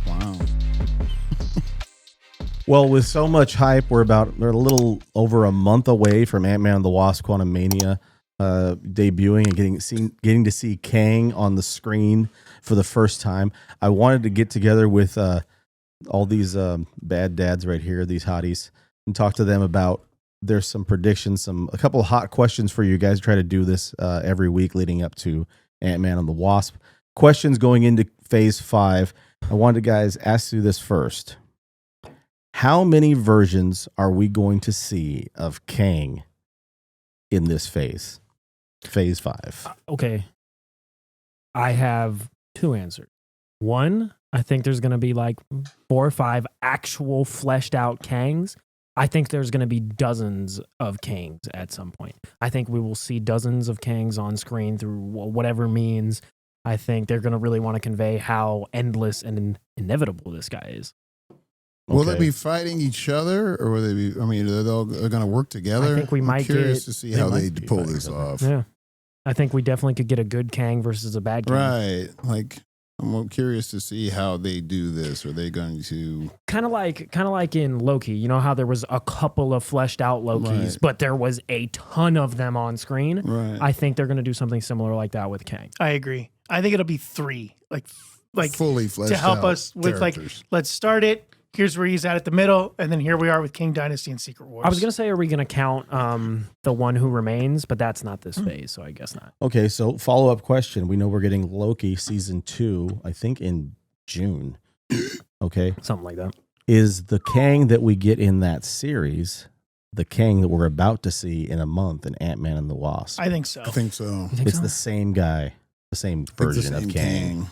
Wow. Well, with so much hype, we're a little over a month away from Ant-Man and the Wasp: Quantumania debuting and getting to see Kang on the screen for the first time. I wanted to get together with all these bad dads right here, these hotties, and talk to them about. There's some predictions, a couple of hot questions for you guys. Try to do this every week leading up to Ant-Man and the Wasp. Questions going into Phase 5. I wanted to guys ask you this first. How many versions are we going to see of Kang in this phase? Phase 5. Okay. I have two answers. One, I think there's going to be like 4 or 5 actual fleshed out Kangs. I think there's going to be dozens of Kangs at some point. I think we will see dozens of Kangs on screen through whatever means. I think they're going to really want to convey how endless and inevitable this guy is. Will they be fighting each other, or will they be? I mean, they're going to work together. I think we might curious to see how they pull this off. Yeah, I think we definitely could get a good Kang versus a bad Kang. Right, like. I'm curious to see how they do this. Are they going to kind of like in Loki? You know how there was a couple of fleshed out Lokis, but there was a ton of them on screen. Right. I think they're going to do something similar like that with Kang. I agree. I think it'll be 3, like fully fleshed to help out us with characters. like, let's start it. Here's where he's at the middle, and then here we are with King Dynasty and Secret Wars. I was going to say, are we going to count the one who remains? But that's not this phase, so I guess not. Okay, so follow-up question. We know we're getting Loki season 2, I think in June. Okay. Something like that. Is the Kang that we get in that series the Kang that we're about to see in a month in Ant-Man and the Wasp? I think so. I think so. It's the same guy, the same version of Kang.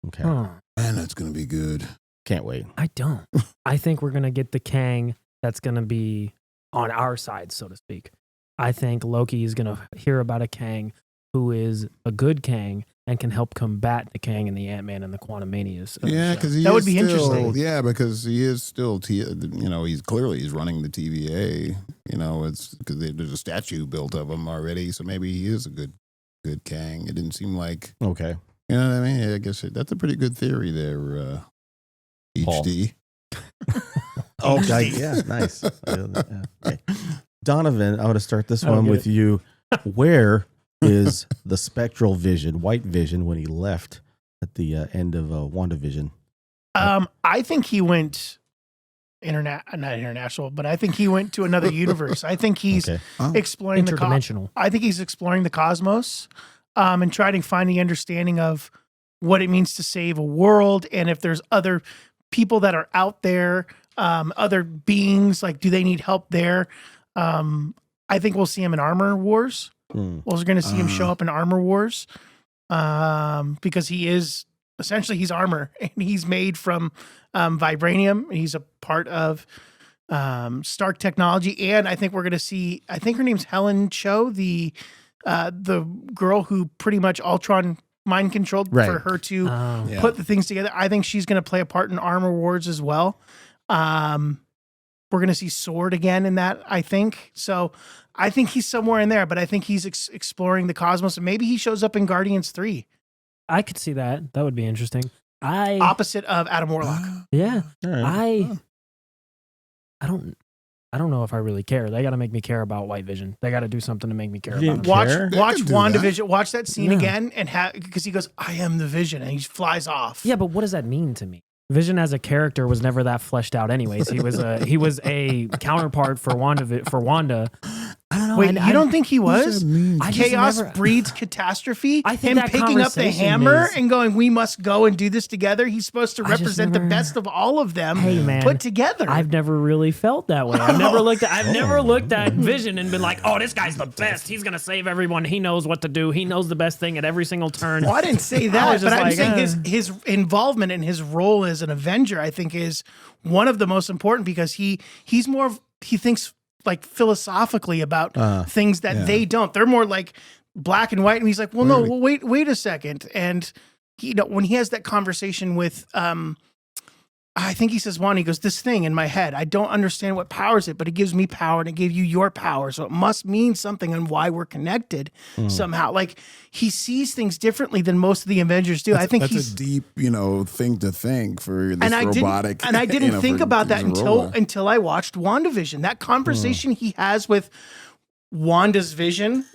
Okay. Huh. Man, that's going to be good. Can't wait. I don't. I think we're going to get the Kang that's going to be on our side, so to speak. I think Loki is going to hear about a Kang who is a good Kang and can help combat the Kang in the Ant-Man and the Quantumania. Yeah, because that would be interesting. Yeah, because he is still, he's running the TVA. It's because there's a statue built of him already, so maybe he is a good Kang. It didn't seem like okay. You know what I mean? I guess that's a pretty good theory there. HD. Oh, yeah, nice. Okay. Donovan, I want to start this one with you. Where is the spectral vision, White Vision, when he left at the end of WandaVision? I think he went not international, but I think he went to another universe. I think he's exploring I think he's exploring the cosmos, and trying to find the understanding of what it means to save a world, and if there's other people that are out there, other beings, like do they need help there? I think we'll see him in Armor Wars. We're going to see him show up in Armor Wars, because he is essentially he's armor, and he's made from vibranium, and he's a part of Stark technology. And I think we're going to see. I think her name's Helen Cho, the girl who pretty much Ultron mind controlled for her to put the things together. I think she's going to play a part in Armor Wars as well. We're going to see Sword again in that, I think. So I think he's somewhere in there, but I think he's exploring the cosmos, and maybe he shows up in Guardians 3. I could see that. That would be interesting. Opposite of Adam Warlock. Yeah. Right. I don't know if I really care. They got to make me care about White Vision. They got to do something to make me care about him. Watch WandaVision. Watch that scene again, and because he goes, "I am the Vision," and he flies off. Yeah, but what does that mean to me? Vision as a character was never that fleshed out, anyways. He was a counterpart for Wanda. I don't know. Wait, you don't think he was? Chaos breeds catastrophe. I think him picking up the hammer and going, "We must go and do this together." He's supposed to represent the best of all of them put together. I've never really felt that way. I've never looked at Vision and been like, "Oh, this guy's the best. He's gonna save everyone. He knows what to do. He knows the best thing at every single turn." Well, I didn't say that, but I'm saying his involvement and his role as an Avenger, I think, is one of the most important, because he thinks like philosophically about things that they don't. They're more like black and white, and he's like, well, wait a second. And when he has that conversation with I think he says Wanda, he goes, this thing in my head, I don't understand what powers it, but it gives me power and it gave you your power. So it must mean something on why we're connected somehow. Like he sees things differently than most of the Avengers do. I think that's a deep, thing to think for this robotic. I didn't think about that until I watched WandaVision. That conversation he has with Wanda's vision.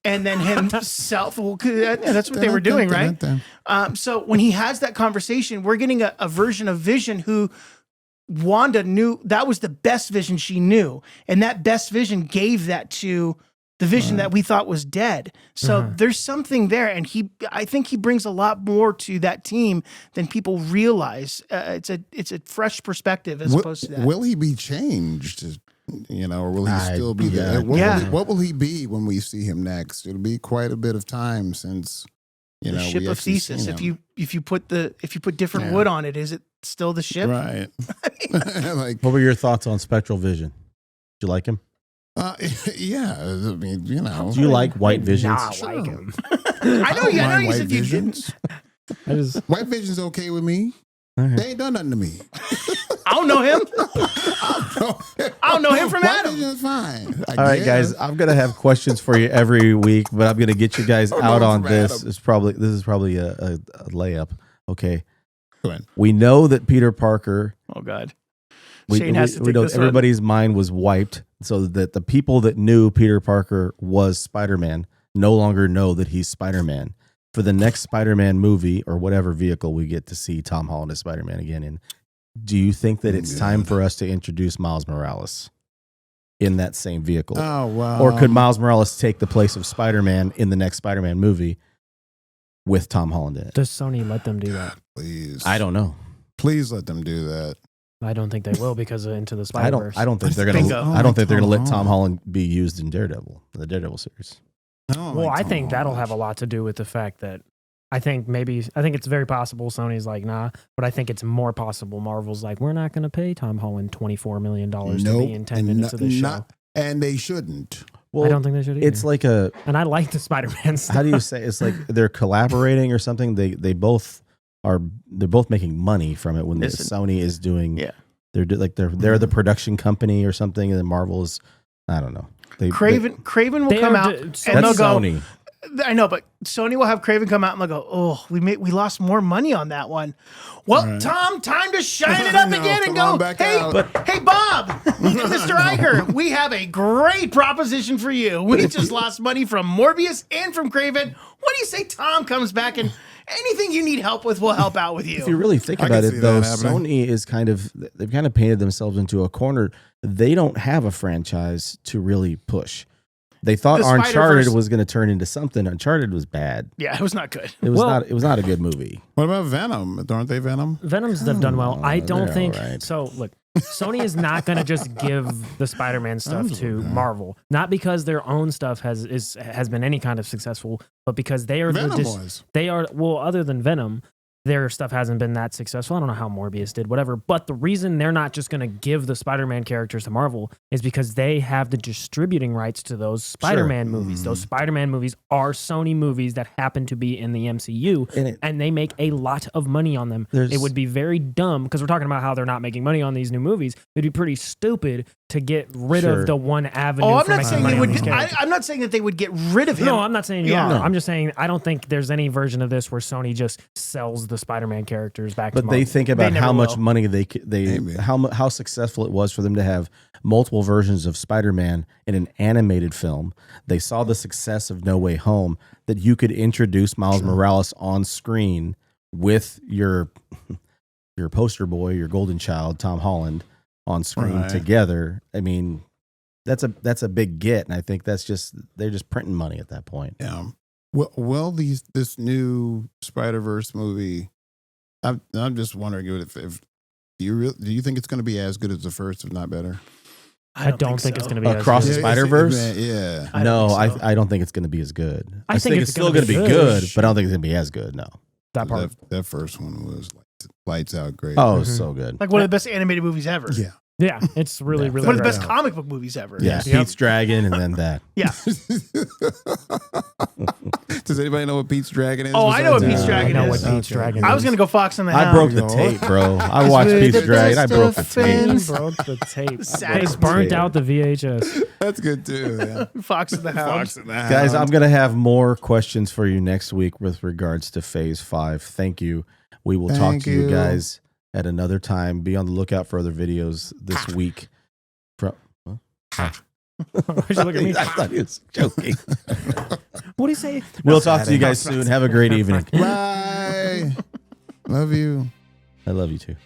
And then himself, that's what they were doing, right? So when he has that conversation, we're getting a version of Vision who Wanda knew that was the best vision she knew. And that best vision gave that to the Vision that we thought was dead. So there's something there. And I think he brings a lot more to that team than people realize. It's a fresh perspective as opposed to that. Will he be changed? Or will he still be there? What will he be when we see him next? It'll be quite a bit of time since the ship of Thesis. If you put different wood on it, is it still the ship? Right. What were your thoughts on Spectral Vision? Did you like him? Yeah. I mean, Do you like White Visions? Sure. Like him. I know you said you didn't. White Vision's okay with me. They ain't done nothing to me. I don't know him. I don't know him from Adam. Vision's fine. All right, guys. I'm gonna have questions for you every week, but I'm gonna get you guys out on this. This is probably a layup. Okay. Go ahead. We know that Peter Parker. Oh God. Shane has to take this one. Everybody's mind was wiped, so that the people that knew Peter Parker was Spider-Man no longer know that he's Spider-Man. For the next Spider-Man movie or whatever vehicle we get to see Tom Holland as Spider-Man again in, do you think that it's time for us to introduce Miles Morales in that same vehicle? Oh, wow. Or could Miles Morales take the place of Spider-Man in the next Spider-Man movie with Tom Holland in it? Does Sony let them do that? Please. I don't know. Please let them do that. I don't think they will because of Into the Spider-Verse. I don't think they're going to. I don't think they're going to let Tom Holland be used in Daredevil, the Daredevil series. I think that'll have a lot to do with the fact that I think it's very possible Sony's like, nah, but I think it's more possible Marvel's like, we're not going to pay Tom Holland $24 million to be in 10 minutes of this show. And they shouldn't. Well, I don't think they should either. It's like and I like the Spider-Man stuff. How do you say? It's like they're collaborating or something. They're both making money from it when Sony is doing. Yeah. They're the production company or something, and then Marvel is, I don't know. Craven will come out and they'll go. Sony. I know, but Sony will have Craven come out and they'll go, oh, we lost more money on that one. Well, right. Tom, time to shine it up again and go, hey, Bob, Mr. Iger, we have a great proposition for you. We just lost money from Morbius and from Craven. What do you say Tom comes back and anything you need help with, we'll help out with you. If you really think about it, though, Sony is they've kind of painted themselves into a corner. They don't have a franchise to really push. They thought Uncharted was going to turn into something. Uncharted was bad. Yeah, it was not good. It was not a good movie. What about Venom? Aren't they Venom? Venom's done well. I don't think so. Look, Sony is not going to just give the Spider-Man stuff to Marvel. Not because their own stuff has been any kind of successful, but because they are other than Venom, their stuff hasn't been that successful. I don't know how Morbius did, whatever. But the reason they're not just going to give the Spider-Man characters to Marvel is because they have the distributing rights to those Spider-Man movies. Those Spider-Man movies are Sony movies that happen to be in the MCU, and they make a lot of money on them. It would be very dumb, because we're talking about how they're not making money on these new movies. It'd be pretty stupid to get rid of the one avenue. I'm not saying they would. I'm not saying that they would get rid of him. No, I'm not saying you are. No. I'm just saying I don't think there's any version of this where Sony just sells the Spider-Man characters back. But they think about how much money how successful it was for them to have multiple versions of Spider-Man in an animated film. They saw the success of No Way Home, that you could introduce Miles Morales on screen with your poster boy, your golden child, Tom Holland, on screen together. I mean, that's a big get, and I think they're just printing money at that point. Yeah. Well, this new Spider-Verse movie, I'm just wondering if do you think it's going to be as good as the first, if not better? I don't think it's going to be Across the Spider-Verse. Yeah. I don't think it's going to be as good. I think it's still going to be good, but I don't think it's going to be as good. No. That first one was lights out great. Oh, it was so good. Like one of the best animated movies ever. Yeah. Yeah, it's really one of the great. best comic book movies ever. Yeah, Pete's Dragon, and then that. Yeah. Does anybody know what Pete's Dragon is? Oh, I know what Pete's Dragon I know is. what Pete's Dragon is. I was gonna go Fox and the Hound. I broke the tape, bro. I watched Pete's Dragon. I broke the tape. Broke the tape. Saddest They burnt out the VHS. That's good too. Yeah. Fox and the Hound. Fox and the Hound. Guys, I'm going to have more questions for you next week with regards to Phase 5. Thank you. We will talk to you guys at another time. Be on the lookout for other videos this week. Why'd you look at me? I thought he was joking. What do you say? We'll talk to you guys soon. Have a great evening. Bye. Love you. I love you too.